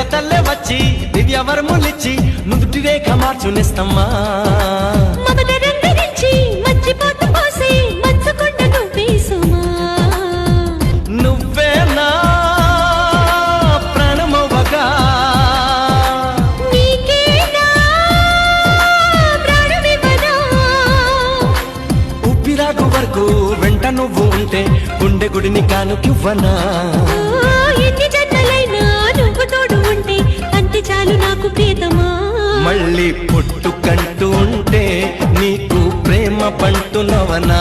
దేవతల్లే వచ్చి దివ్యవరములిచ్చి నుదుటి రేఖ మార్చునిస్తమ్మా మమత రంగరించి మధ్యపోత పోసి మంచుకొండ నువ్వే సుమా నువ్వే నా ప్రాణమవ్వగా నీకేనా ప్రాణమివ్వనా ఊపిరాకు వరకు వెంట నువ్వు ఉంటే గుండె గుడిని కానుకివ్వనా ఎన్ని జన్మలైనా నువ్వు తోడు ఉంటే అంతే చాలు నాకు ప్రియతమా మళ్ళీ పుట్టుకంటూ ఉంటే నీకు ప్రేమ పంటునవనా